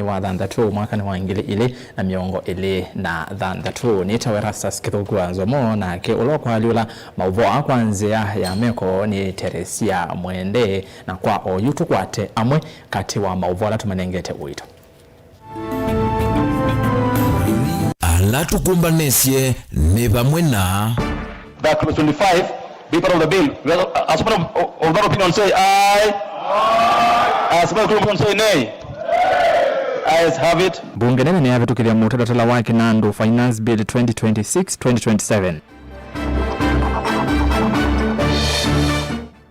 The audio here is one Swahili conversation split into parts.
wa thanthatu mwaka wa ngili ile na miongo ile na thanthatu ni Tawerastas Kithugua Nzomo na ke ulokwa liula mauvo akwanzia ya meko ni Teresia Mwende na kwa oyutu kwate amwe kati wa mauvo la tumanengete uito ala tukumbanesie ne bamwe na that 25 be part of the bill. As part of that opinion say aye. As part of the opinion say nay. Ayes have it. Bunge nene ni yavetukilia mutalatala wake Nando Finance Bill 2026-2027.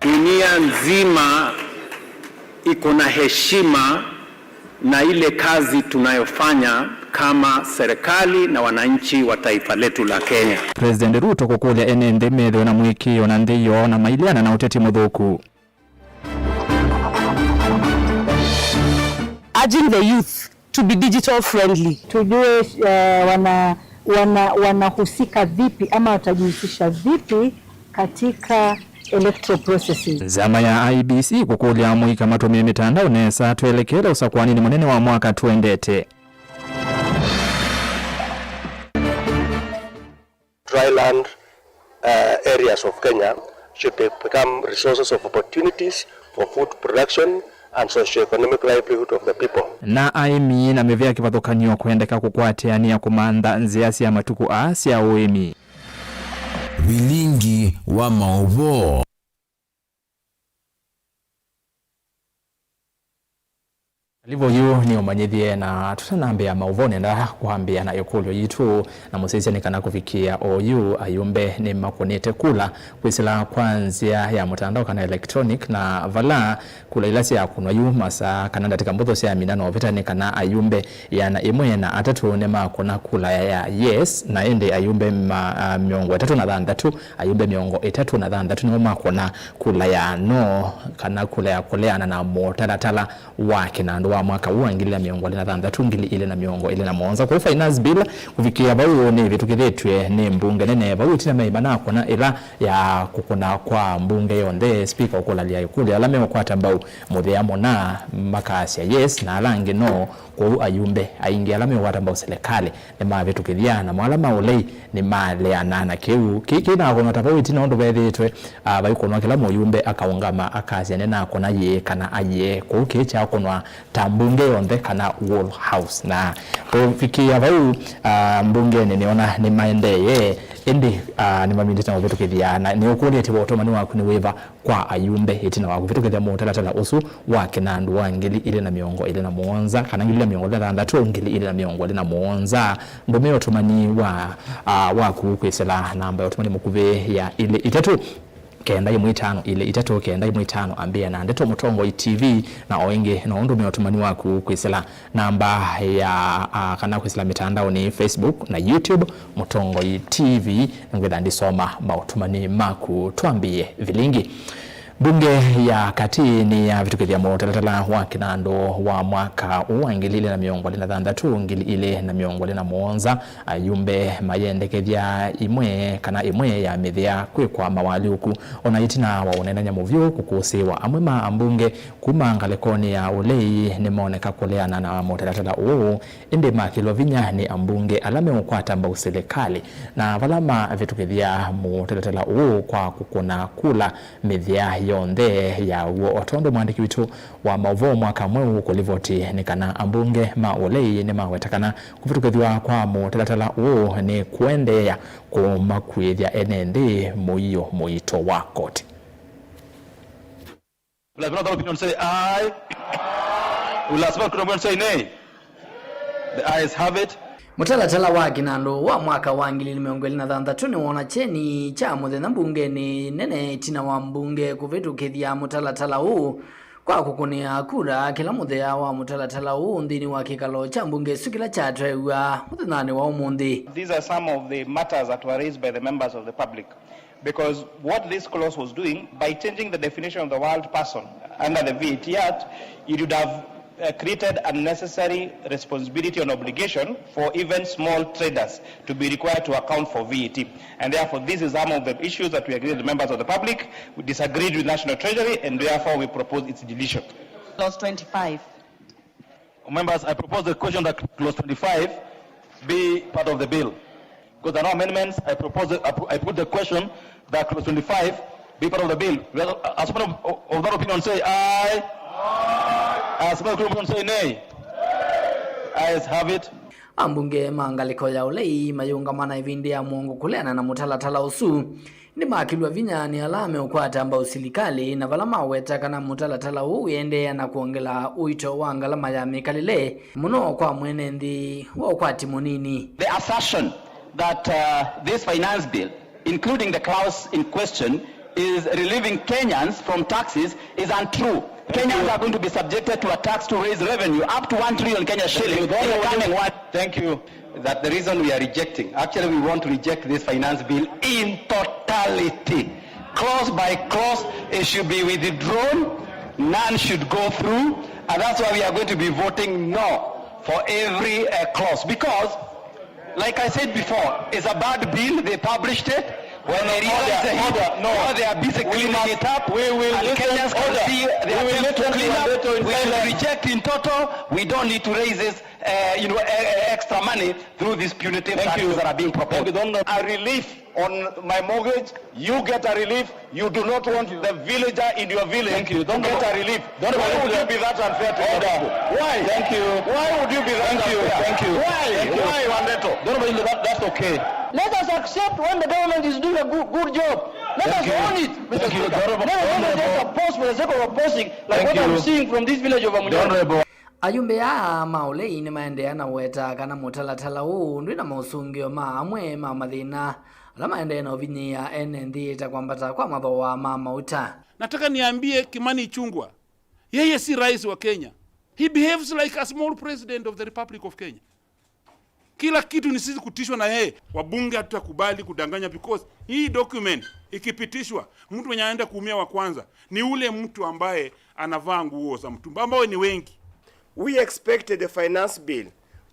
Dunia nzima iko na heshima na ile kazi tunayofanya kama serikali na wananchi wa taifa letu la Kenya. President Ruto kukulia enende medho na mwikio na ndiyo na mailiana na uteti mudhuku. Urging the youth to be digital friendly. Tujue wanahusika vipi ama watajihusisha vipi katika electoral processes. Zama ya IBC kukulia mwika matumia mitandao nesa tuelekele usakwani ni mwenene wa mwaka tuendete. Dryland areas of Kenya should become resources of opportunities for food production and socio-economic livelihood of the people. Na aimi na mevea kivathokanio kuendeka kukwatiania kumanda nziasi ya matuku Asia uimi. Vilingi wa mauvo. Livo yu ni umanyithie na tutanambia mauvoni nda kuhambia na ikulu yitu na musisi nikana kufikia OU ayumbe ni makunite kula kwisila kwanzia ya mutandao kana electronic na vala kula ilasi ya kunwa yu masa kananda tika mbutho siya minano vita nikana ayumbe ya na imwe na atatu ne makuna kula ya yes na ende ayumbe miongo etatu na thanthatu ayumbe miongo etatu na thanthatu ni makuna kula ya no kana kula ya kuleana na mutalatala wake na ndo wa mwaka huu ngili miongo na thanthatu ngili ile na miongo ile na monza kwa finance bill kufikia bawo ni vitu kiletwe ni mbunge nene bawo tina maimana kona ila ya kukuna kwa mbunge yonde speaker ukulalia ikuli alame okwata mbao muthia mona makasi yes na alange no kwa ayumbe aingi alame okwata mbao serikali ni ma vitu kithia na mwalama ulei ni male anana kiu kina kono tabawo tina ndo bethetwe bayikono kila moyumbe akaungama akazi nena kona ye kana aye kwa kecha konwa mbunge yonde kana Wall House na kufikia bau mbunge niona ni maendeye indi ni mamindita wa vitu kithia na ni ukuli ati botomani waku ni weva kwa ayumbe itina waku vitu kithia mutalatala usu wake na ndu wangili ile na miongo ile na muonza kana ngili na miongo ile thanthatu ngili ile na miongo ile na muonza ndume otomani waku kwisela namba otomani mukuve ya ile itatu kenda imwe 5 ile itatu kenda imwe 5 ambia na ndeto Mutongo TV na oenge na ondo meotumani waku kwisela namba ya kana kwisela mitandao ni Facebook na YouTube Mutongo TV ngwenda ndisoma mautumani maku tuambie vilingi. Bunge ya katini ya vitu kithia mutalatala wa kinando wa mwaka uangilile na miongo na thanthatu ngili ile na miongo na muonza ayumbe mayende kithia imwe kana imwe ya mithia kwikwa mawali uku ona itina wa unenanya muvyo kukusiwa amwe ambunge kuma ngalekoni ya ulei ni moneka kuleana na mutalatala indi makilo vinya ni ambunge alame ukwata mbao serikali na valama vitu kithia mutalatala kwa kukuna kula mithia yonde ya otondo mwandiki witu wa mauvo mwaka mweu kulivoti nikana ambunge maulei ni mawetakana kuvitukithiwa kwa mutalatala ni kuendea kumakwithia NND muiyo muito wa koti. Will I opinion say aye? Will I opinion say nay? The ayes have it. Mutalatala wa Kinando wa mwaka wa ngili miongo na thanthatu ni wona cheni cha muthenya mbunge ni nene tina wa mbunge kuvitu kithia mutalatala kwa kukunia kura kila muthenya wa mutalatala ndini wa kikalo cha mbunge sukila cha trewa muthenya wa umundi. These are some of the matters that were raised by the members of the public, because what this clause was doing by changing the definition of the word person under the VAT Act, it would have created unnecessary responsibility and obligation for even small traders to be required to account for VAT. And therefore, this is some of the issues that we agreed with the members of the public. We disagreed with National Treasury, and therefore we propose its deletion. Clause 25. Members, I propose the question that clause 25 be part of the bill. Because there are no amendments, I put the question that clause 25 be part of the bill. As part of that opinion say aye. Aye. As part of that opinion say nay. Ayes have it. Ambunge mangaliko ya ulei mayungamana ivindi ya muongo kulena na mutalatala usu ni makilwa vinyani alame ukwata amba usilikali na valama wetaka na mutalatala uende na kuongela uito wangalama ya mikalile muno kwa mwenendi wa ukwati munini. The assertion that this finance bill, including the clause in question, is relieving Kenyans from taxes is untrue. Kenyans are going to be subjected to a tax to raise revenue up to 1 trillion Kenya shillings. Thank you. That the reason we are rejecting. Actually, we want to reject this finance bill in totality. Clause by clause, it should be withdrawn. None should go through. And that's why we are going to be voting no for every clause. Because, like I said before, it's a bad bill. They published it. When they realize they are busy cleaning it up, we will and Kenyans can see they are to clean up. We will reject in total. We don't need to raise this, extra money through these punitive taxes that are being proposed. A relief on my mortgage, you get a relief. You do not want the villager in your village. Thank you. Don't get a relief. Why would you be that unfair to people? Why? Thank you. Why would you be that unfair? Thank you. Why, Wandeto? That's okay. Let us accept when the government is doing a good job. Let us own it, Mr. Speaker. Never just oppose for the sake of opposing, like what I'm seeing from this village of Amunyani. Ayumbe ya maulei ni maendeana weta kana mutalatala huu ndwina mausungio maamwe mamadhina la maendeano vinyi ya NND itakwambata kwa madho wa mama uta. Nataka niambie Kimani Ichung'wah, yeye si rais wa Kenya. He behaves like a small president of the Republic of Kenya. Kila kitu ni sisi kutishwa na yeye. Wabunge hatutakubali kudanganya because hii document ikipitishwa, mtu mwenye anaenda kuumia wa kwanza ni ule mtu ambaye anavaa nguo za mtumba ambao ni wengi. We expected the finance bill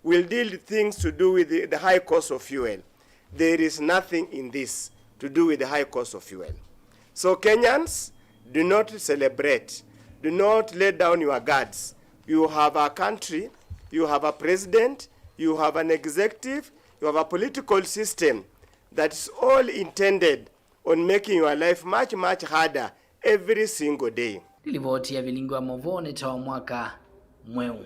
will deal with things to do with the high cost of fuel. There is nothing in this to do with the high cost of fuel. So Kenyans, do not celebrate. Do not let down your guards. You have a country, you have a president, you have an executive, you have a political system that's all intended on making your life much, much harder every single day. Ripoti ya Vilingo Movone tawa mwaka mweu.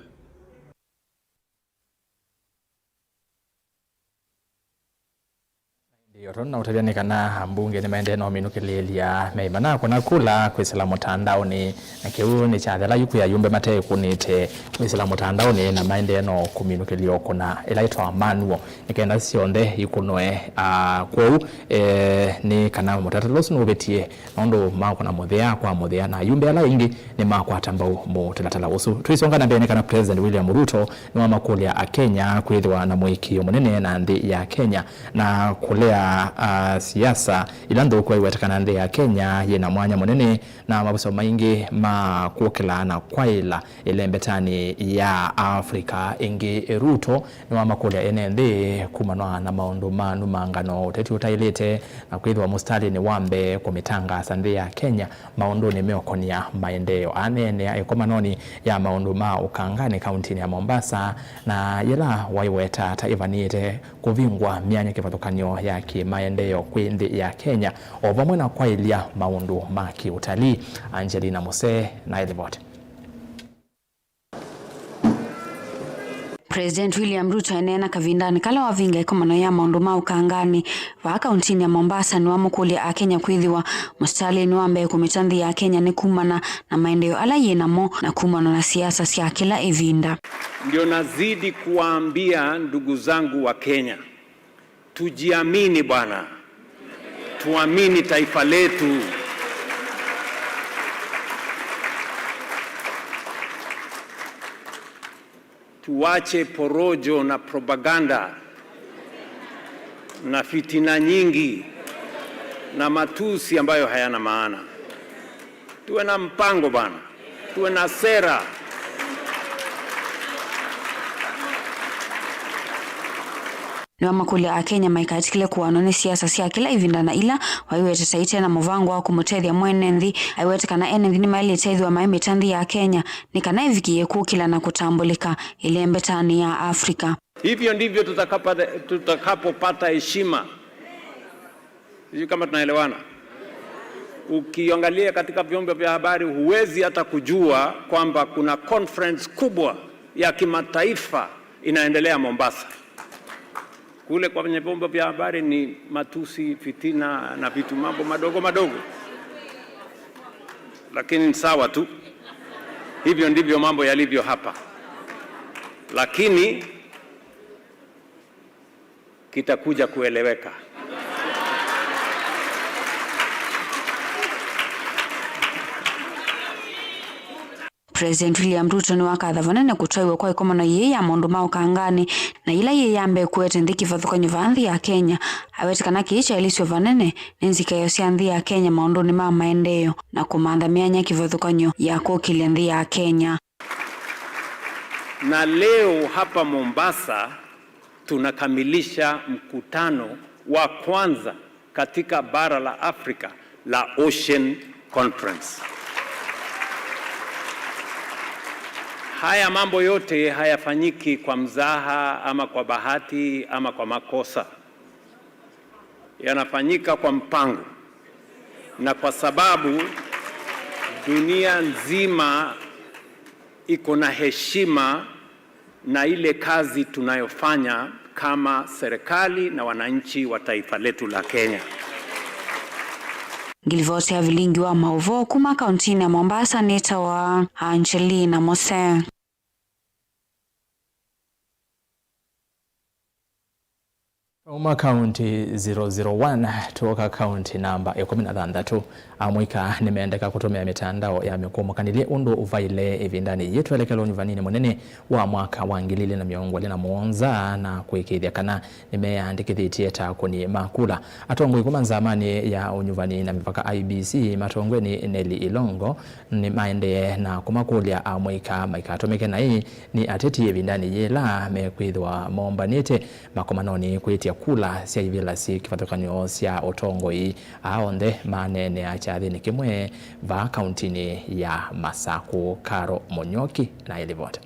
Yorona utalianikana mbunge ni maendeano minukililia meimana kuna kula kwisila mutandaoni na kiu ni chathela yuku ya yumbe mate kunite kwisila mutandaoni na maendeano kuminukilio kuna elaitwa manuo nikenda sionde ikunoe kweu ni kana mutatalosu nubetie nondo makuna muthea kwa muthea na yumbe ala ingi ni makwa tambau mutalatala usu tuisonga na bene kana President William Ruto ni wa makulia a Kenya kwithwa na mwiki munene na nthi ya Kenya na kulea siasa ilando kwa iwetakana nthi ya Kenya yena mwanya munene na mabuso maingi makukila na kwaila ilembetani ya Afrika ingi Ruto ni wa makulia ene nthi kumanwa na maundu manu mangano uteti utailete na kwithwa mustali ni wambe kumitanga nthi ya Kenya maundu ni meokonia maendeo anene ya ekomanoni ya maundu ma ukangani kauntini ya Mombasa na yela waiweta taivanite kuvingwa mianya kivathukanyo ya maendeleo kwindi ya Kenya ovamwe na kwailia maundu maki utalii. Angelina Mose na Elivot. President William Ruto enena kavindani kala wavinga ikomano ya maundu ma ukangani wa kauntini ya Mombasa ni wamukulia a Kenya kwithiwa mustali ni wambe kumitanthi ya Kenya ni kumana na maendeleo ala yenamo na kumana na siasa sia kila evinda. Ndio nazidi kuwaambia ndugu zangu wa Kenya, tujiamini bwana, tuamini taifa letu. Tuache porojo na propaganda na fitina nyingi na matusi ambayo hayana maana. Tuwe na mpango bwana, tuwe na sera. ni wamakuli a Kenya maikatikile kuwanone siasa sia kila ivinda na ila waiwete saite na muvango wa kumutethia mwene nthi aiwete kana ene ni maili tethwa maime tanthi ya Kenya ni kana ivikie kukila na kutambulika ile mbetani ya Afrika. Hivyo ndivyo tutakapopata heshima. Sijui kama tunaelewana. Ukiangalia katika vyombo vya habari huwezi hata kujua kwamba kuna conference kubwa ya kimataifa inaendelea Mombasa. Kule kwa vyombo vya habari ni matusi, fitina na vitu mambo madogo madogo. Lakini sawa tu. Hivyo ndivyo mambo yalivyo hapa. Lakini kitakuja kueleweka. President William Ruto ni wakatha vanene kutoiwe kwa ikomano yeye ya maundu ma ukangani na ila yeye yambe kuete nthiki vathukanyo va nthi ya Kenya awetikana kiicha ilisio vanene ni nzikayo cia nthi ya Kenya maundu ni ma maendeleo na kumantha mianya kivathukanyo ya kukilia nthi ya Kenya. Na leo hapa Mombasa tunakamilisha mkutano wa kwanza katika bara la Afrika la Ocean Conference. Haya mambo yote hayafanyiki kwa mzaha ama kwa bahati ama kwa makosa. Yanafanyika kwa mpango. Na kwa sababu dunia nzima iko na heshima na ile kazi tunayofanya kama serikali na wananchi wa taifa letu la Kenya. Ngilivoti ya vilingi wa Mauvo kuma kauntini ya Mombasa nita wa Angelina Mose. Uma kaunti 001 tuoka kaunti namba 16 amwika nimeendeka kutumia mitandao ya mikumakanilie undu uvaile evindani yetu elekelo nyuvanini munene wa mwaka wa 2017 na kuikithia kana nimeandikithitie takuni makula atongwe kuma zamani ya unyuvani na mipaka IBC matongwe ni Neli Ilongo ni maende na kumakulia amwika maikatomeke na hii ni ateti evindani yela mekwithwa mombanite makomanoni kuitia kula sia ivila si kifathukanyo sia otongoi aonde manene achathi kimwe va kauntini ya Masaku. Karo Monyoki na ilivota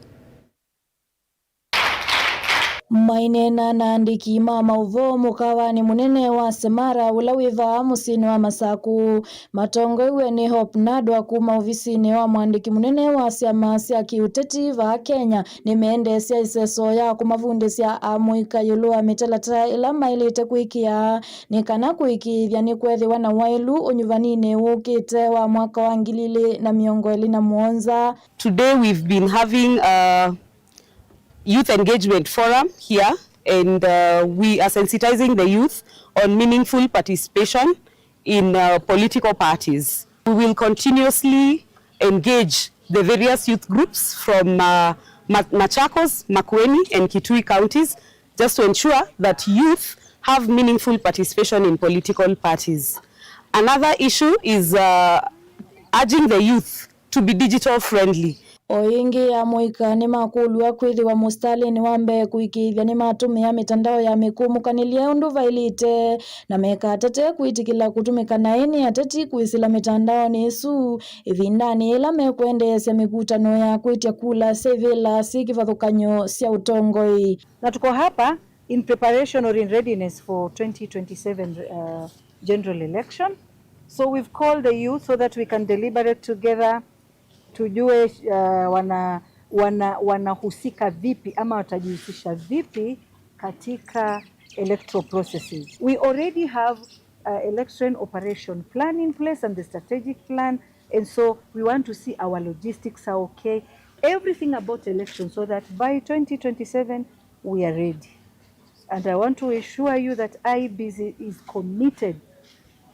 mainena na andiki mama uvo mukawani munene wa Semara ulawiva musini wa Masaku matongo iwe ni Hope Nadwa kuma ofisini wa mwandiki munene wa siama sia kiuteti va Kenya nimeende sia iseso ya kumavundi sia amuika yulua mitalata ila mailite kuikia nikana kuikithia ni kwethiwa na wailu unyuvanine ukite wa mwaka wa 2017. Today we've been having youth engagement forum here, and we are sensitizing the youth on meaningful participation in political parties. We will continuously engage the various youth groups from Machakos, Makueni and Kitui counties just to ensure that youth have meaningful participation in political parties. Another issue is urging the youth to be digital friendly. Oingi ya moika ni makulua kwithi wa mustali ni wambe kuikithia ni matumia mitandao ya mikumukanilea undu vailite na meka tete kuitikila kutumika naini ateti kuisila mitandao ni isu ivindani ila mekuendesya mikutano ya kuitia kula sevila sikivathukanyo sia utongoi. Na tuko hapa in preparation or in readiness for 2027 general election. So we've called the youth so that we can deliberate together, tujue wanahusika vipi ama watajihusisha vipi katika electoral processes. We already have election operation plan in place and the strategic plan, and so we want to see our logistics are okay, everything about election, so that by 2027 we are ready. And I want to assure you that IEBC is committed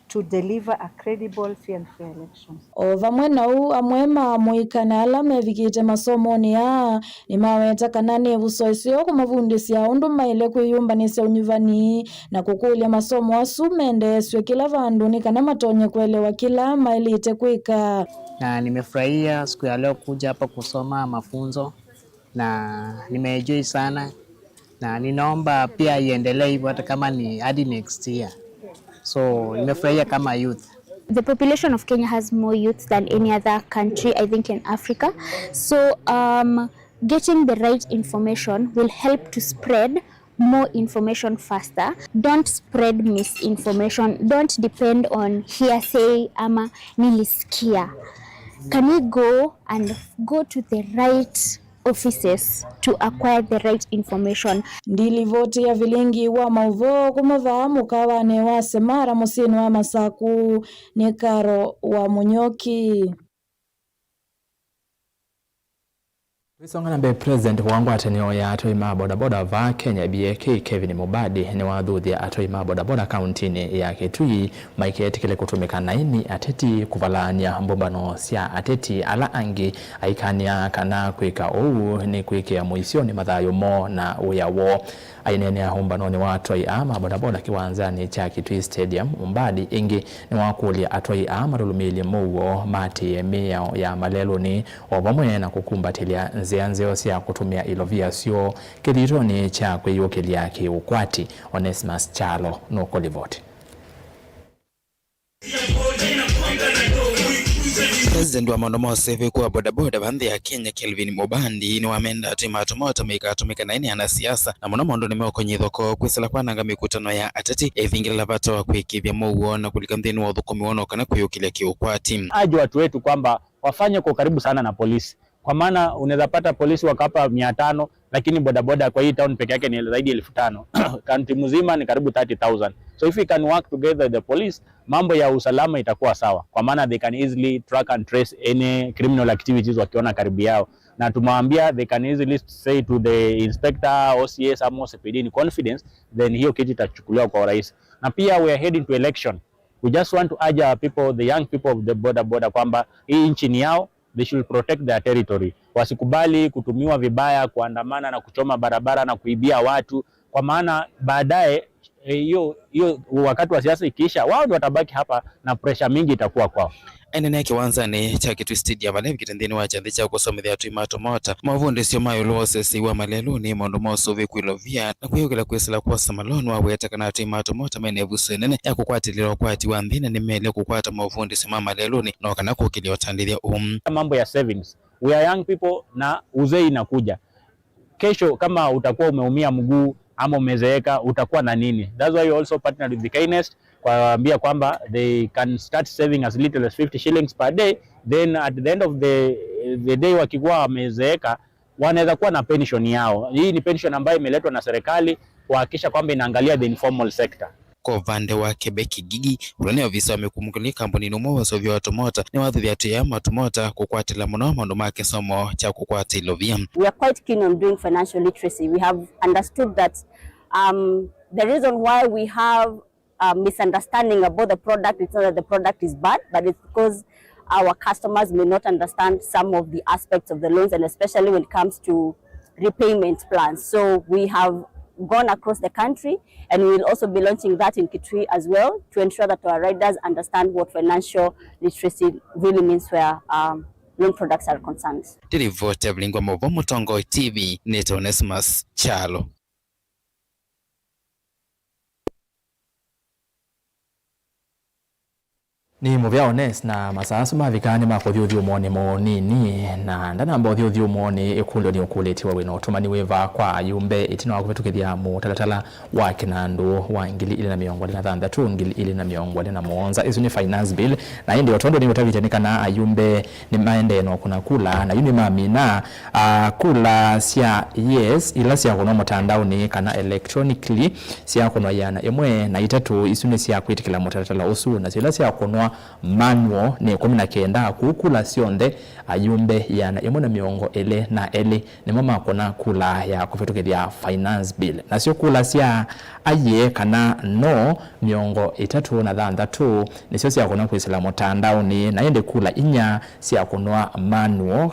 to deliver a credible, fair and fair election. Ovamwe na u amwema muikana ala mevikite masomoni ya ni maweta kanani busoisio kumavundisia undu maile kuyumbanisya unyuvani na kukulia masomo asumendeswe kila vandu ni kana matonye kuelewa kila mailite kuika. Na nimefurahia siku ya leo kuja hapa kusoma mafunzo na nimeenjoy sana na ninaomba pia iendelee hivyo hata kama ni hadi next year. So nimefurahia kama youth. The population of Kenya has more youth than any other country, I think, in Africa. So getting the right information will help to spread more information faster. Don't spread misinformation. Don't depend on hearsay ama nilisikia. Can we go to the right offices to acquire the right information? Ndilivoti ya vilingi wa mauvo kumavahamu kawane wa Semara musini wa Masaku ni Karo wa Munyoki. Wisonga nambe President wangu atenio ya atoima bodaboda va Kenya BAK Kevin Mubadi ni wadhuthi atoima bodaboda kauntini ya Kitui maiketi kile kutumika naini ateti kuvalania mbombano sia ateti ala angi aikania kana kuika ou ni kuikia muisioni mathayo mo na uyawo ainene ya humbano ni watoi ama bodaboda kiwanzani cha Kitui Stadium. Mubadi ingi ni wakulia atoi ama rulumili muwo mati miyao ya maleloni wabamwe na kukumbatilia nzeanzeo sia kutumia ilovia sio kilitoni cha kweyukilia kiukwati. Onesimus Chalo nuko livoti. President wa Maundu Mose kwa bodaboda bandhi ya Kenya Kelvin Mubandi ni wamenda tima atomoto tumika na ini ana siasa na Maundu nimeokonye thoko kwisala kwa nanga mikutano ya atati evingila bato wa kuikibia muwo na kulikamdheni wa dhuko miwono kana kuyukilia kiukwati. Aje watu wetu kwamba wafanye kwa karibu sana na polisi. Kwa maana unaweza pata polisi wakapa 500 lakini bodaboda kwa hii town peke yake ni zaidi ya 1500. County mzima ni karibu 30,000. So if we can work together the police, mambo ya usalama itakuwa sawa. Kwa maana they can easily track and trace any criminal activities wakiona karibu yao. Na tumewaambia they can easily say to the inspector, OCS ama OCPD in confidence, then hiyo kitu itachukuliwa kwa urahisi. Na pia we are heading to election. We just want to urge our people, the young people of the boda kwamba hii nchi ni yao. They should protect their territory. Wasikubali kutumiwa vibaya, kuandamana na kuchoma barabara na kuibia watu, kwa maana baadaye hiyo wakati wa siasa ikiisha wao ndio watabaki hapa na pressure mingi itakuwa kwao. Enene kiwanza ni cha Kitui Stadium malevi kitendeni wa chande cha kusomethia atuima tomota mavundi sio mayo lose siwa maleluni Maundu Mose vikuilovia na kuyokela kwesela kwa samalonu wa weta kana atuima tomota menevu senene ya kukwatililo kwati wa ndhina ni mele kukwata mavundi sima maleluni na wakana kukili watandilia mambo ya savings. We are young people na uzee inakuja. Kesho kama utakuwa umeumia mguu ama umezeeka utakuwa na nini? That's why you also partner with the Kindness kwa kwamba they can start saving as little as 50 shillings per day, then at the end of the day wakikuwa wamezeeka wanaweza kuwa na pension yao. Hii ni pension ambayo imeletwa na serikali kuhakikisha kwamba inaangalia the informal sector. Kwa upande wa Kebeki Gigi ulani ofisa wamekumukulia kampuni numo wasovya watomota ni wadhi vyatu ya matomota kukwatila muno Maundu make somo cha kukwatilo vya. We are quite keen on doing financial literacy. We have understood that the reason why we have misunderstanding about the product, it's not that the product is bad, but it's because our customers may not understand some of the aspects of the loans, and especially when it comes to repayment plans. So we have gone across the country, and we will also be launching that in Kitui as well to ensure that our riders understand what financial literacy really means where loan products are concerned. Dilivote Blingwa Movo Mutongo TV, Neto Onesimus Chalo. Ni muvya Ones na masasu mavikani makuthio mwoni monini na ndana mbodhio thio mwoni ikulo ni ukuletiwa wino tumani weva kwa yumbe itino wakupetukithia mutalatala wa kinandu wa ngili ili na miongo na thandatu ngili ili na miongo na muonza isu ni finance bill na hindi otondo ni utavitanika na ayumbe ni maende no kuna kula na yuni mamina kula sia yes ila sia kono mutandao ni kana electronically sia kono yana emwe na itatu isu ni sia kwitikila mutalatala usu na sia sia kono manual ni 19 kukula sionde ayumbe yana emona miongo ele na ele ni mama kona kula ya kufetukithia finance bill na sio kula sia aye kana no miongo 3 ni sio sia kona kwisila mutandao ni na ende kula inya sia konwa manual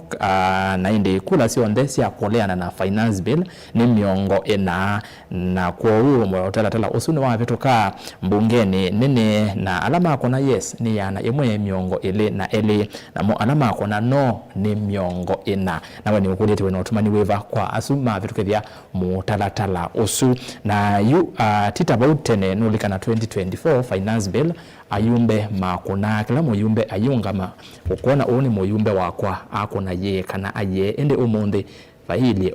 na ende kula sionde sia koleana na finance bill ni miongo ena na kwa huo mtalatala usuni wa vituka mbungeni nene na alama kona yes ni yana imwe miongo ili na eli na mo alama kona no ni miongo ina na wani ukulete wena utumani weva kwa asuma vitukethia mutalatala usu na yu tita bautene nulika na 2024 finance bill ayumbe makuna kila muyumbe ayungama ukona uoni muyumbe wakwa akona ye kana aye ende umundi fahili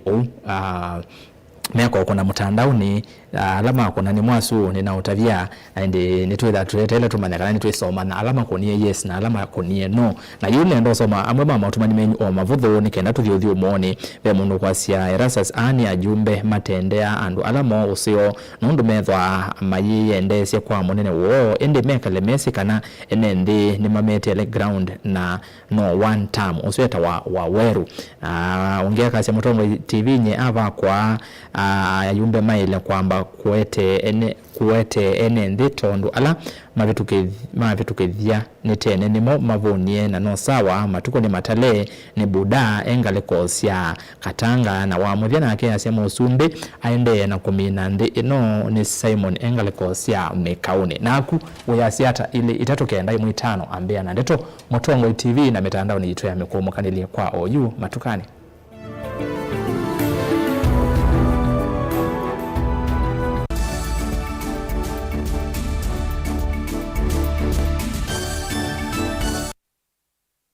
meko kuna mtandao ni alama kuna ni mwasu ni na utavia ende nitwela tuletele tumanyakana nitwisoma na alama konie yes na alama konie no na yule ndo soma amwe mama utumani menyu o mavudho ni kenda tuvyodhi umoni be mundu kwasia Erastus ani ajumbe matendea andu alama usio nundu methwa mayi endesye kwa monene wo ende meka lemesi kana enende ni mametele ground na no one time usweta wa weru ongea kasi Mutongo TV nye ava kwa ayumbe maile kwamba kuete ene nditondu ala mavitukethia nitene nimo mavunie na no sawa matuko ni matale ni buda engalekosya katanga na wamuthia nake asema usumbi aende na kumina ndi ino ni Simon engalekosya mekauni naku uyasiata ili itatokenda imu 5 ambia na ndeto Mutongo TV na mitandao ni itoya mikomo kanili kwa OU matukani.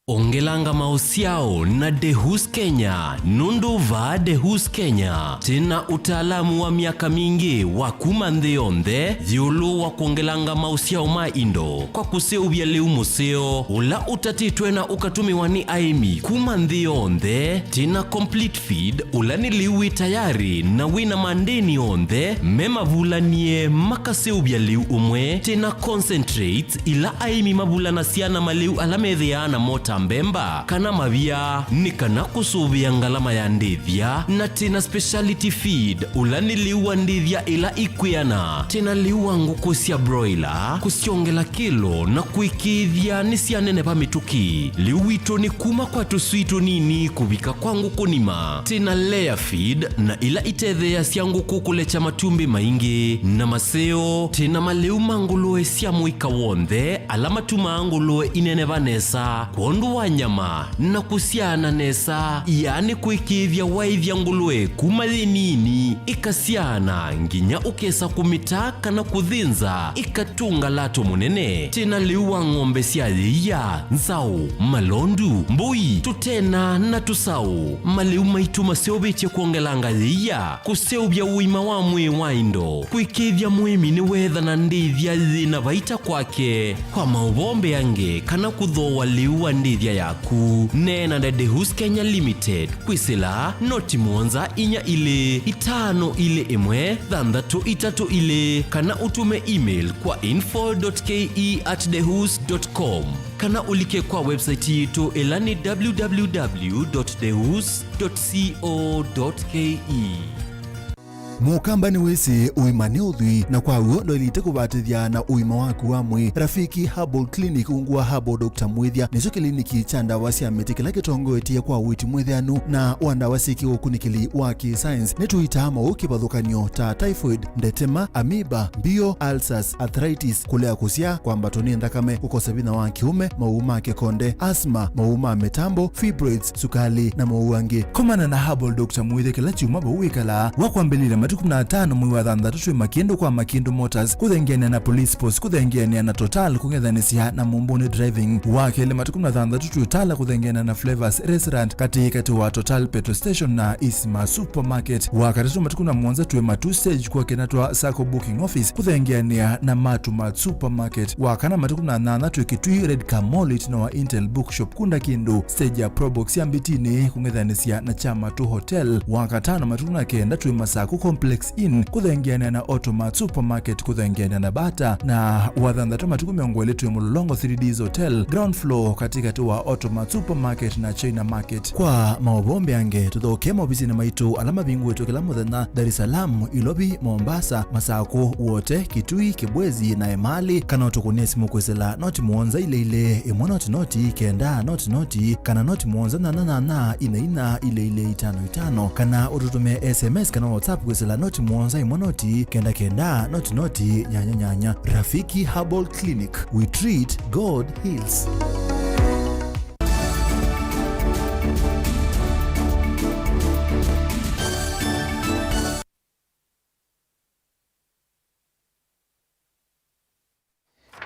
Ongelanga mausiao na Dehus Kenya, nundu va Dehus Kenya. Tena utaalamu wa miaka mingi wa kumandheonde, dhiulu wa kuongelanga mausiao maindo. Kwa kuseubia leu museo, ula utatitwe na ukatumiwa ni aimi. Kumandheonde, tena complete feed, ula ni liwi tayari na wina mandeni onde, mema vula nie makaseubia leu umwe, tena concentrates ila aimi mavula na siana maleu alamedheana mota mbemba kana mavia ni kana kusuvia ngalama ya ndithia na tena speciality feed ulani liwa ndithia ila ikwiana tena liwa nguku sia broiler kusiongela kilo na kuikithia ni sia nene pa mituki liwito ni kuma kwa tusuito nini kuvika kwa nguku nima tena layer feed na ila itethea sia nguku kulecha matumbi maingi na maseo tena maleu mangulue sia muika wonde alama tumangulue inene vanesa kondu wa nyama na kusiana nesa yani kuikithia waithia ngulue kumali nini ikasiana nginya ukesa kumitaka na kuthinza ikatunga lato munene tena liwa ng'ombe sia ya nzau malondu mbui tutena na tusau maliu maituma seobeche kuongelanga ya kuseubia uima wa mwe waindo kuikithia mwemi ni wetha na ndithia zina vaita kwake kwa mauvombe yange kana kuthoa liwa ndithia yaku nena na Dehus Kenya Limited kwisila noti monza inya ile itano ile imwe thandatu itatu ile kana utume email kwa info.ke@dehus.com kana ulike kwa website yetu elani www.dehus.co.ke. Mukamba ni wese uimane udhui na kwa uondo ilite kubatithia na uima waku wa mwi Rafiki Herbal Clinic ungua Herbal Dr. Mwithia nicho kliniki cha ndawa cia miti kila kitongo etie kwa witi mwithianu na wandawa siki ukunikili wa ki-science netuita maukibadhukanio ta typhoid, ndetema, amoeba, bio, ulcers, arthritis, kulea kusia kwa mbatoni ndakame, kukosa bina wa kiume, mauma kekonde, asma, mauma metambo, fibroids, sukali na mauangi. Komana na Herbal Dr. Mwithia kila chuma bauikala wakwambelile matuku 15 mwi wa thandatu twi makindu kwa Makindu Motors kuthengenia na Police Post kuthengenia na Total kungethanisia na Mumbuni Driving wakele matuku 15 twi Tala kuthengenia na Flavors Restaurant kati wa Total Petrol Station na Isma Supermarket wakati matuku 17 twi Matu Stage kwa kenatwa Sacco Booking Office kuthengenia na Matu Supermarket wakana matuku 18 twi Kitui Red Car Mall na wa Intel Bookshop kunda Kindu Stage ya Probox ya Mbitini kungethanisia na Chamatu Hotel wakatano matuku 9 twi Masaku Complex Inn kuthengiana na Automat Supermarket kuthengiana na Bata na wathandatu matuku miongwele twi Mulolongo 3Ds Hotel ground floor katika tuwa Automat Supermarket na China Market. Kwa maobombe yange tuthoke mobisi na maitu alama bingu wetu kila muthenya Dar es Salaam, Ilobi, Mombasa, Masako, wote Kitui, Kibwezi na Emali kana utukunia simu kwesela noti muonza ile imwana noti kenda noti kana noti muonza na ina ile 55 kana ututume SMS kana WhatsApp kwesela kwesela noti mwonza imwe noti kenda kenda noti nyanya. Rafiki Herbal Clinic, we treat, God heals.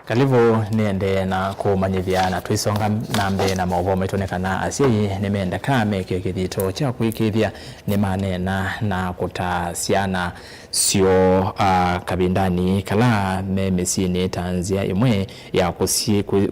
Kalivo niende na kumanyithiana twisonga nambe na mauvo metonekana asiyi nimenda kame kithito cha kwikithia ni manena na kutasiana sio kabindani kala memesini tanzia imwe ya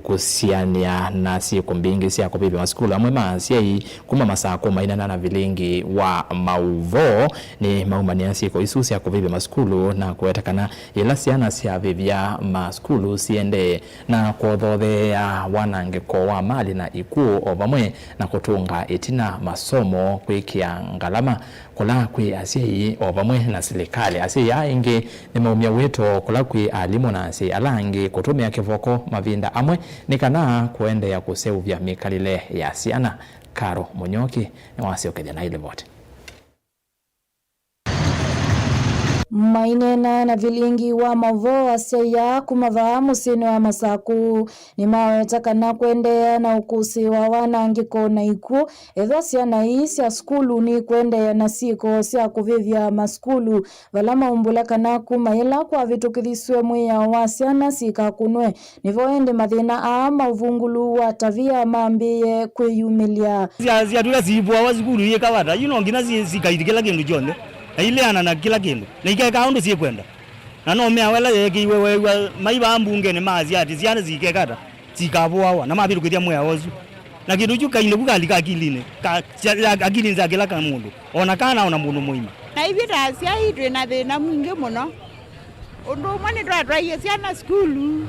kusiania na siku mbingi sia kubibi maskulu amwe masiyi kuma masako mainana na vilingi wa mauvo ni maumania siku isusi ya kubibi maskulu na kuetakana ila siana sia vivya maskulu siende na kuothothe ya wanangiko wa mali na ikuu ovamwe na kutunga itina masomo kwikia ngalama kula kwi asiyi ovamwe na serikali asiyi aingi ni maumia weto kula kwi alimu na asiyi alangi kutumia kivoko mavinda amwe nikana kuende ya kuseuvya mikalile ya siana. Karo Munyoki ni wasiokethia na ile vote. Mainena na vilingi wa mavo aseya kumava musini wa masaku ni mawetakana kuendea na ukusi wa wanangiko na iku edha siana isi ya skulu ni kuendea na siko siya kuvivya maskulu valama umbulakana kumaila kwa vitu kithiswe mwia wa siana sika kunwe nivoende mathina ama uvungulu wa tavia maambie kweyumilia siya tula siibua wa skulu ye kawata ngina sikaitikila kindu jonde na ile ana kila kindu na ikeka undu sikwenda na no mea wala yeki wewe maiba mbunge ne mazi ati ziana zikekata zikabwa na mabiru kithia moya wozu na kindu chu kaine kukalika akiline akili nza kila kan mundu ona kana ona mundu muima na hivi tasia itwe na thina mwingi muno undu mwana twatwaie ciana skulu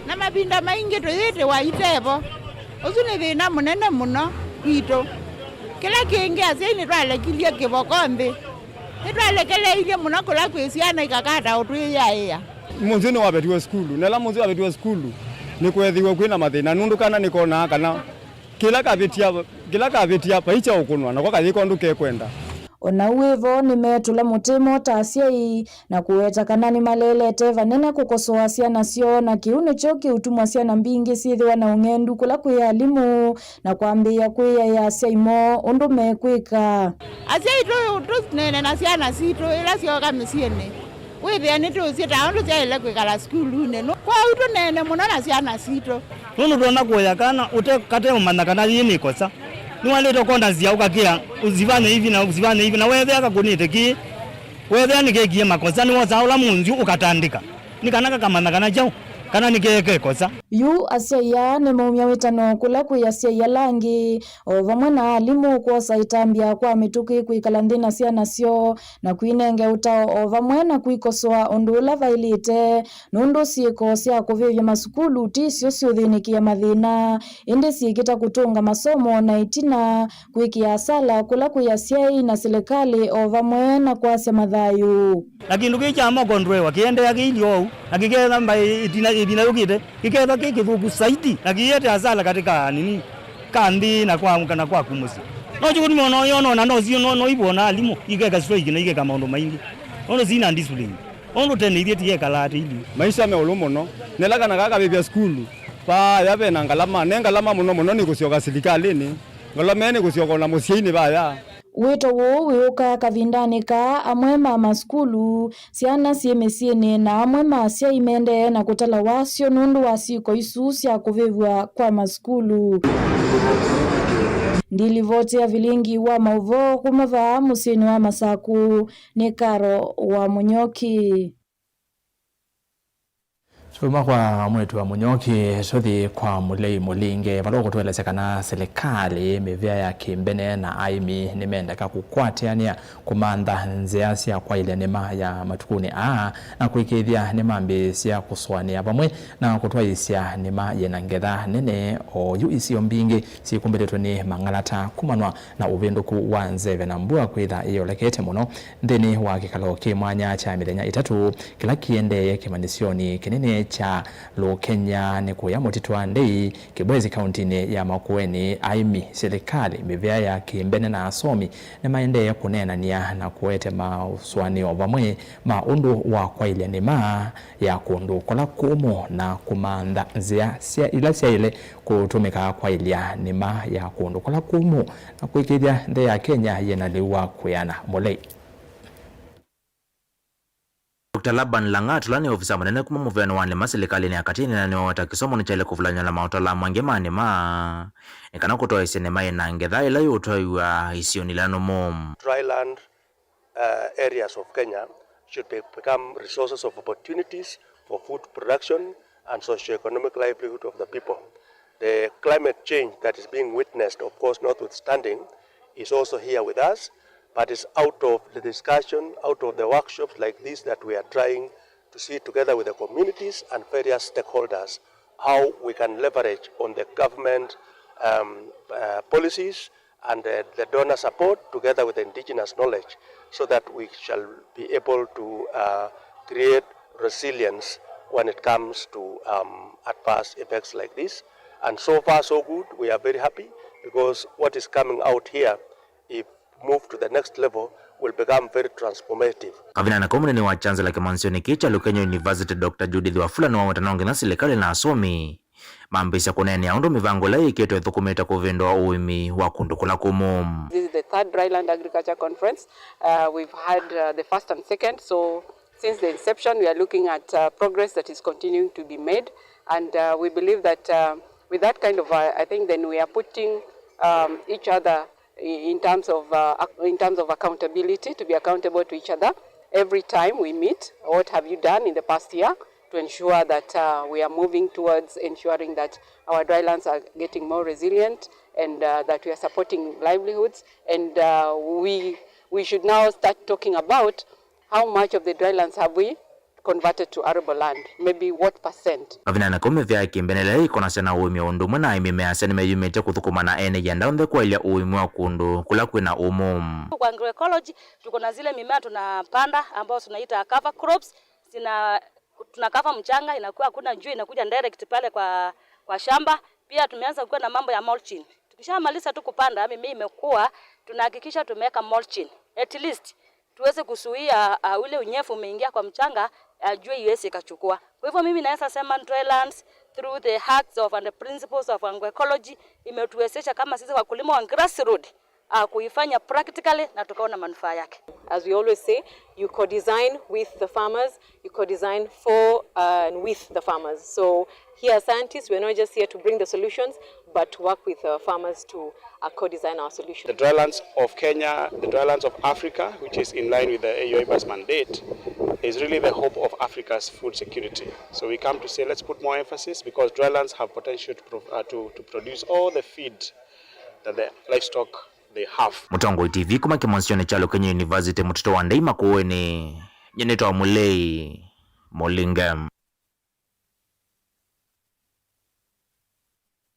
na mabinda maingi twithite wa itevo ucu ni thina munene muno gwito kila kingi asia ni twalekilie kibokombe nitwalekeleile muno kula kwisiana ikakata utwiyaia munzi ni wabetiwe skulu nela munzi wabetiwe skulu ni kwethiwe kwina mathina nundu kana nikona kana kila kavitia paicha ukunwa na kwa kathiko nduke kwenda ona uivo nimetula mutimo tasiai na kuweta kana ni malelete vanene kukosoa siana sio na kiune choki utumwa siana mbingi sithiwa na ungendu kula kuya alimu na kuambia kuya ya siaimo undu mekwika asiaito nene na siana sito ila sio kamisiene withia nitu sita undu siaile kwikala skulu neno kwa utu nene muno na siana sito nunu tona kuya kana ute kate umana kana yini kosa niwaleta konda zia ukakia uzivane hivi na wewe akakunite ki wewe nigegie makosa ni wazaula munju ukatandika nikanaka kamana kana jao kana nikeke kosa yu asia ne maumia wetano kula kuyasia langi ovamwe na alimu kwa saitambia kwa mituki kuikalandina sia nasio na kuinenge utao ovamwe na kuikosoa ondula vailite nundu siko sia kuvivya masukulu tisio siuthinikia mathina indi sikita kutunga masomo na itina kuikia sala kula kuyasia na serikali ovamwe na kwasia madhayu lakini kichama kondwe wakiende yakilio akiketha mbai itina yukite kiketha kikithuku saidi akiyete asala katika nini kandi na kwa kumusi no chuko nimeona yono na no sio no ibona alimu ikeka strike na ikeka maundu maingi ono zina discipline ono tene ile tie kalati ili maisha meulumo no nelaga na kaka bebya skulu pa yabe na ngalama muno ni kusioka serikali ni ngalama ni kusioka na musiini baya wito wo wiuka kavindani ka amwe mama skulu siana siemesiene na amwe masia imende na kutala wasio nundu wasiko isusia kuvivwa kwa maskulu ndilivote ya vilingi wa mauvo kumava musini wa masaku ni Karo wa Munyoki. Tuma kwa mwetu wa Munyoki sothi kwa mulei mulinge valoko tuelezekana serikali mivya ya kimbene na aimi nimendeka kukwatiania kumanda nzeasia kwa ile nema ya matukuni na kuikithia nema mbisia kuswania pamwe na kutwaisia nema yenangetha nene o yu isio mbingi sikumbetetwe ni mangalata kumanwa na uvinduku wa nzeve na mbua kwitha iyo lekete muno nthini wa kikalo kimwanya cha mithenya itatu kila kiendeye kimanisioni kinene mbunge cha Lukenya ni kuya mutitwa ndei Kibwezi kaunti ya Makueni aimi serikali mivya ya kimbene na asomi na maendeleo kunenania na kuete mauswanio vamwe maundu wa kwailia nima ya kundu kola kumu na kumanda zia ila ile kutumika kwailia nima ya kundu kola kumu na kuikidia nde ya Kenya yenaliwa kuyana molei. Dr. Laban Langat lani ofisa mnene kuma muveno wa nema serikali ni akatini na niwata kisomo ni chale kufulanya la mautala mwangema anima nikana kutoa isenema ina ngedha ila yutoiwa isionilano mom. Dryland areas of Kenya should become resources of opportunities for food production and socio-economic livelihood of the people. The climate change that is being witnessed, of course notwithstanding, is also here with us. But it's out of the discussion, out of the workshops like this that we are trying to see together with the communities and various stakeholders how we can leverage on the government policies and the donor support together with the indigenous knowledge so that we shall be able to create resilience when it comes to adverse effects like this. And so far so good, we are very happy because what is coming out here, if move to the next level, will become very transformative. Kavina na komune ni wa chancellor kimansioni kicha Lukenya University Dr. Judith Wafula ni wa watanonge na serikali na asomi mambisa kunene ya undu mivango lai keto ethukumeta kuvindwa uimi wa kundu kula kumu. This is the third Dryland Agriculture Conference. We've had the first and second, so since the inception we are looking at progress that is continuing to be made, and we believe that with that kind of I think then we are putting each other in terms of accountability, to be accountable to each other every time we meet. What have you done in the past year to ensure that we are moving towards ensuring that our drylands are getting more resilient and that we are supporting livelihoods, and we should now start talking about how much of the drylands have we converted to arable land, maybe what percent. Kavina na kome vya kimbenele ikona sana uimi undumwe na imimea sani meyumete kuthukuma na ene yandaunde kwa ilia uimi wa kundu kula kwina umum. Kwa agroecology tuko na zile mimea tunapanda ambao tunaita cover crops, tunakava mchanga, inakuwa hakuna jua, inakuja direct pale kwa shamba. Pia tumeanza kuwa na mambo ya mulching. Tukishamaliza tu kupanda mimea imekuwa, tunahakikisha tumeweka mulching at least tuweze kuzuia ule unyevu umeingia kwa mchanga, jua iweze ikachukua. Kwa hivyo mimi naweza sema drylands through the acts of and the principles of agroecology imetuwezesha kama sisi wakulima wa grassroots kuifanya practically na tukaona manufaa yake. As we always say, you co-design with the farmers, you co-design for and with the farmers. So here as scientists, we're not just here to bring the solutions, but to work with farmers to co-design our solutions. The drylands of Kenya, the drylands of Africa, which is in line with the AUIBA's mandate, is really the hope of Africa's food security. So we come to say, let's put more emphasis because drylands have potential to produce all the feed that the livestock they have. Mutongo TV kuma kimonsioni cha Lukenya University mtoto wa Ndei Makueni nyenito wa Mulei Molingam.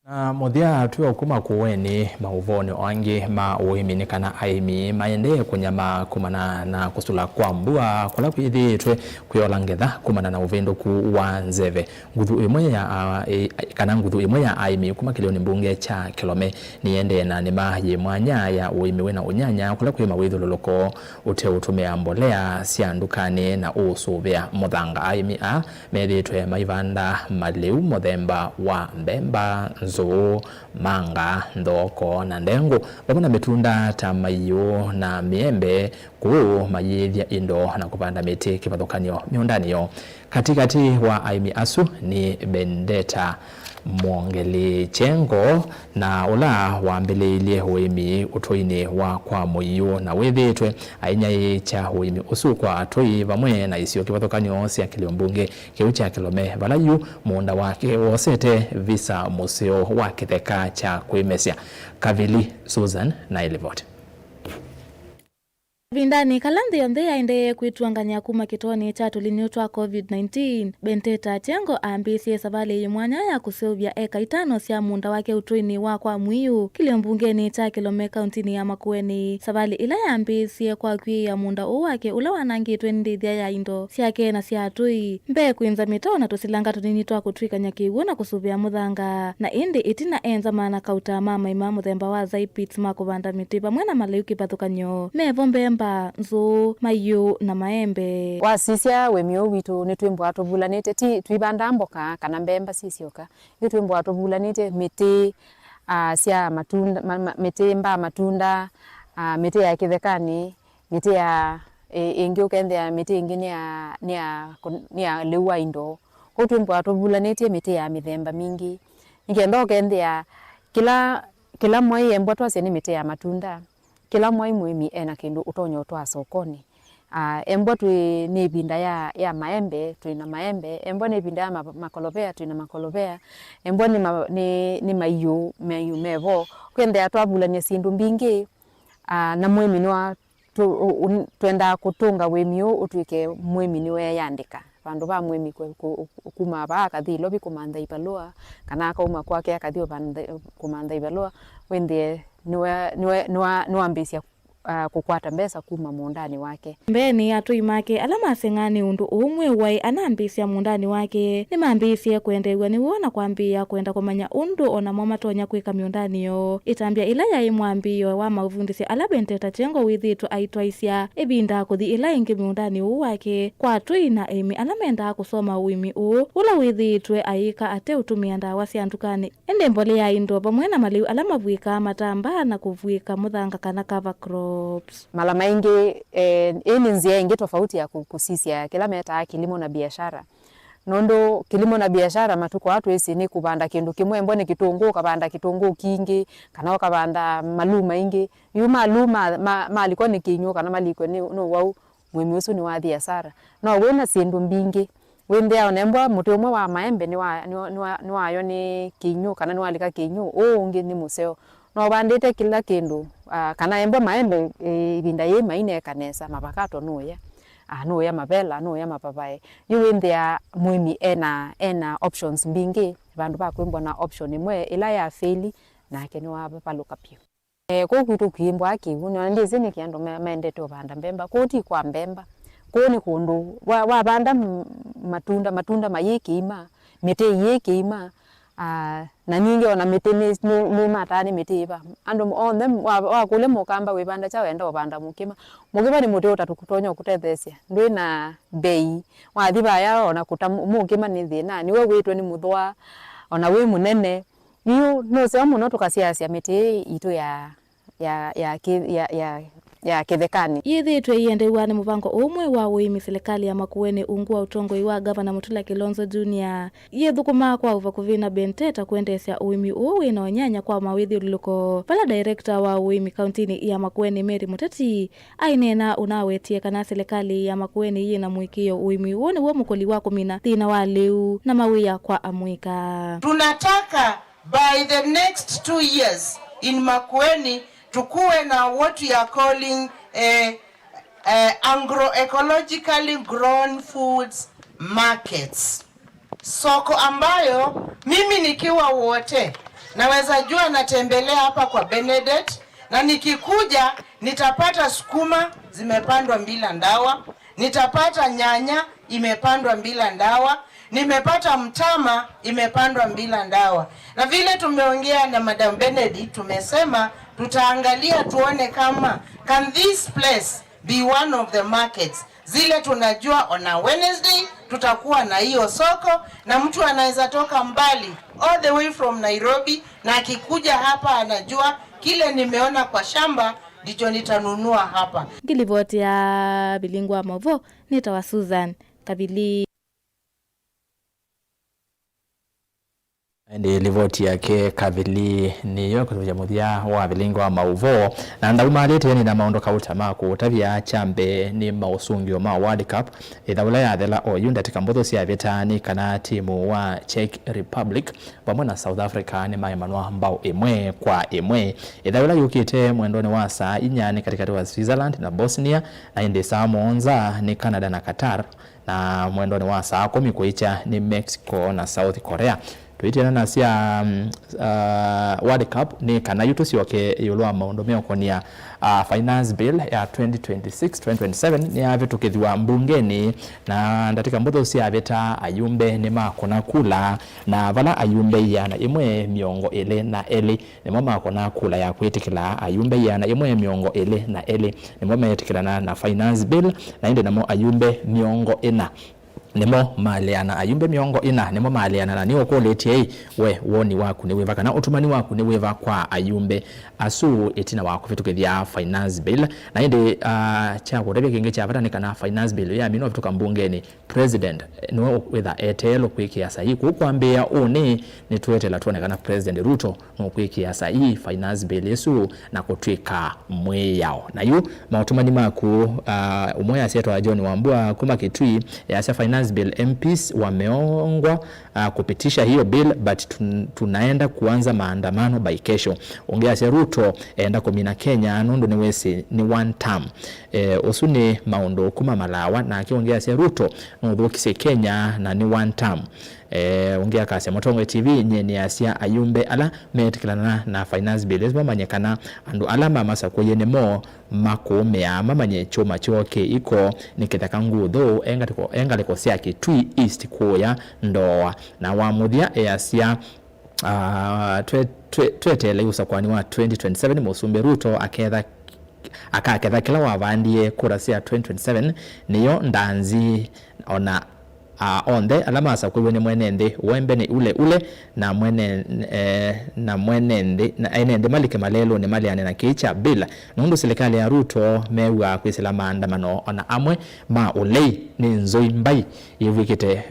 Na modhia tuwa ukuma kuweni mauvoni wangi uiminikana aimi maende kunyama kumana na kusula kwa mbua kula kuidhi tue kuyolangedha kumana na uvendo kuwanzeve ngudhu imoya ya kana ngudhu imoya ya aimi kuma kilioni mbunge cha Kilome niende na nima yemwanya ya uimiwe na unyanya kula kuima widhu luloko ute utumea mbolea siandukane na usuvea modhanga aimi medhi tue maivanda maleu modhemba wa mbemba zo manga ndoko na ndengu babona metunda tamayo na miembe ku mayithia indo na kupanda miti kivathukanio miundaniyo katikati wa aimi asu ni Bendeta Mwongeli Chengo na ula wambililie huimi utoini wa kwa moyo na wethitwe ainyai cha huimi usu kwa atoi vamwe na isio kivathukanio cia kiliombunge kiu cha Kilome valayu muunda wake wosete visa museo wa kitheka cha kuimesia Kavili Susan na Elivot. Vindani kalanthi yonthe yaende kwitwanganya kuma kitoni cha tulinyu twa COVID-19 Benteta Chengo aambisie savali imwanya ya kuseuvya eka 5 cia munda wake utwini wa kwa mwiu kilio mbungeni cha Kilome kauntini ya Makueni. Savali ila yaambisie kwa kwi ya munda uwake ula wanangitwe ndithia ya indo ciake na cia atui mbe kwinza mitao na tusilanga tunini twa kutwikanya kiwu na kusuvia muthanga na indi itina enza mana kauta mama ima muthemba wa zaipits makuvanda miti pamwe na maleu kipathukanyo mevo mbemba nzu mayu na maembe wasisia wemio witu ni twimbo atuvulanite ti twibanda mboka kana mbemba sisioka ni twimbo atuvulanite miti cia matunda miti mba matunda miti ya kithekani miti ya ingi ukendea miti ingi ni ya lewa indo ko twimbo atuvulanite miti ya mithemba mingi ngendo ukendea kila mwai embo twase ni miti ya matunda kila mwai mwimi ena kindu utonyo twa sokoni embo twi ni binda ya maembe twina maembe embo ni binda ya makolobea twina makolobea embo ni mayu mevo kwende atwabulania sindu mbingi na mwimi nwa twenda kutunga wemio utwike mwimi niwe yandika vandu va mwimi kuma ba kathilo bi kumanda ibalua kana akauma kwake akathio kumanda ibalua wende niwe ambisia kukwata mbesa kuma mundani wake mbeni atui make alama sengani undu umwe wai anambisia mundani wake ni mambisia kuendewa ni wona kwambia kwenda kumanya undu ona moma tonya kwika miundani yo itambia ila ya imwambio wa mauvundisi ala Benteta Chengo withitu aitwaisia ibinda kuthi ila ingi miundani wake kwa atui na emi alamenda kusoma uimi ula withitwe aika ate utumia ndawa cia ndukani ende mbole ya indo pamwe na maliu alama vuika matamba na kuvuika muthanga kana cover crop mala maingi ni nzia ingi tofauti ya kusisia kila meta kilimo na biashara nondo kilimo na biashara matuko watu esi ni kubanda kindu kimwe mbone kitungu kabanda kitungu kingi kana kabanda maluma ingi yu maluma maliko ni kinyo kana maliko ni no wau mwemi usu ni wa biashara no wena sindu mbingi wende onembwa mutu umwe wa maembe ni wa yo ni kinyo kana ni walika kinyo ungi ni museo no bandite kila kindu kana embo maembe ibinda ye maine kanesa mabakato nuya nuya mabela nuya mapapai yuwendea mwimi ena options mbingi bandu bakwimbo na option imwe ila ya faili na keni wa paluka pio ko kwitu kwimbo akivu no ndize ni kiando maende to banda mbemba koti kwa mbemba koni kundu wa banda matunda mayeki ima mete yeki ima na nyingi ona miti ni matani miti iba ando on them wa kule mukamba wibanda cha wenda obanda mukima ni muti utatukutonya kutethesia ndwi na bei wa thiba ya ona kuta mukima ni thina ni we witwe ni muthwa ona we munene yu no se muno tukasiasia miti itu ya kithekani yithitwe iendewa ni mubango umwe wa uimi serikali ya Makueni ungua utongoi wa Gavana Mutula Kilonzo Junior yethukuma kwa uvakuvina Benteta kuendesya uimi uwi na onyanya kwa mawithi uluko pala director wa uimi kauntini ya Makueni Mary Muteti ainena unawetie kana serikali ya Makueni yina mwikio uimi uone wa mukoli wa kumina thina wa leu na mawia kwa amwika. Tunataka by the next 2 years in Makueni tukuwe na what we are calling agroecologically grown foods markets. Soko ambayo mimi nikiwa wote naweza jua natembelea hapa kwa Benedict na nikikuja nitapata sukuma zimepandwa bila ndawa, nitapata nyanya imepandwa bila ndawa, nimepata mtama imepandwa bila ndawa. Na vile tumeongea na Madam Benedict tumesema tutaangalia tuone kama can this place be one of the markets. Zile tunajua on a Wednesday tutakuwa na hiyo soko na mtu anaweza toka mbali all the way from Nairobi na akikuja hapa anajua kile nimeona kwa shamba ndicho nitanunua hapa. Ngilivoti ya Bilingwa Movo nitawa Susan Kabili. Ndi ripoti yake Kavili niyo kutuja muthia wa vilingo wa mauvo na ndaumarite ni na maundoka utamaku utavia chambe ni mausungio ma World Cup ithaula ya thela OU ndatika mbuthu cia vitani kana timu wa Czech Republic pamwe na South Africa ni maemanwa mbao imwe kwa imwe ithaula yukite mwendoni wa saa inyani katikati wa Switzerland na Bosnia na indi saa monza ni Canada na Qatar na mwendoni wa saa 10 kuicha ni Mexico na South Korea. Tuitiana na cia World Cup ni kana yutu sioke yulwa maundu meokonia finance bill ya 2026-2027 ni avitukithiwa mbungeni na ndatika mbuthu cia vita ayumbe ni makona kula na vala ayumbe yana imwe miongo ile na eli ni makona kula ya kwitikila ayumbe yana imwe miongo ile na eli ni metikilana na finance bill na inde namo ayumbe miongo ina nimo maliana ayumbe miongo ina nimo maliana na niwo koletie we woni waku ni weva kana utumani waku ni weva kwa ayumbe asu etina waku vitukithia finance bill na inde cha kudebe kinge cha vatani kana finance bill ya mino vituka mbungeni president no whether etelo kwikia sahi kukwambia une ni tuetela tuone kana president Ruto no kwikia sahi finance bill yesu na kutwika mwe yao na yu mautumani maku umoya seto John Wambua kuma kitui ya finance bill MPs wameongwa kupitisha hiyo bill but tunaenda kuanza maandamano by kesho. Ongea se Ruto enda kumina Kenya nondo ni wesi ni one term usuni maundo kuma Malawa na akiongea se Ruto nondo kise Kenya na ni one term. Ongea kasi Motongo TV nyeni asia ayumbe ala metikilana na finance bill ezma manyekana andu alama masa kuyene mo mako mea mamanye choma choke iko nikitaka ngudho engaliko sia kitui east kuya ndoa na wamuthia asia twetele usakwani wa 2027 musumbe Ruto akaketha kila wavandie kura cia 2027 niyo ndanzi ona onde alama sa kwene mwenende wembe ni ule na mwene na mwenende na enende malike malelo ni mali na kicha bila nundu serikali ya Ruto mewa kwisila maandamano ona amwe ma ulei ni nzoi mbai ivikite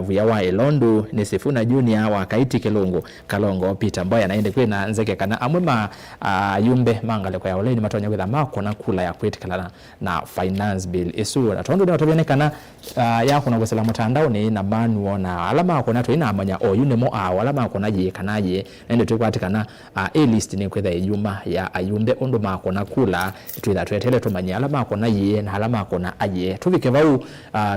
vuya wa Elondu ni Sifuna Junior wa Kaiti Kalongo Peter Mboya naende kwena nzeke kana amwe ma yumbe mangale kwa ulei ni matonya kwitha mako na kula ya kwitikala na finance bill isu na tondo na tobenekana ya kuna gusela mutandao ni na manuo na alama ko nato ina amanya OU nemo alama ko naje kanaje nende tukwatikana a list ni kwetha ijuma ya ayumbe ondo mako na kula twitha twetele tumanya alama ko naye na alama ko na aje tuvike vau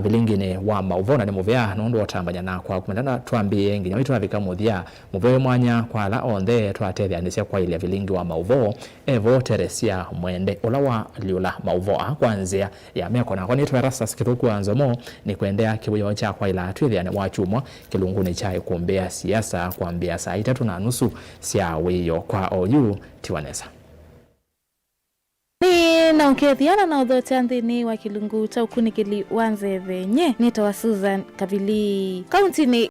bilingine wa mauvona ni muvea nondo watambanya na kwa kumendana twambie nginya witu avika muthia muvewe mwanya kwa la onde twatethia ndisia kwa ile bilingi wa mauvo evo Teresia mwende olawa liula mauvo kwanzia ya meko na kwani twerasa sikituku anzomo ni kuendea kibuyo cha kwa ila twithia ni wachumwa kilunguni cha kuombea siasa kuambia saa 3:30 cia wiyo kwa OU Tiwanesa ni na ukethiana na udhote anthini wa kilungu cha ukunikili wanze venye nita wa Susan Kavili kaunti ni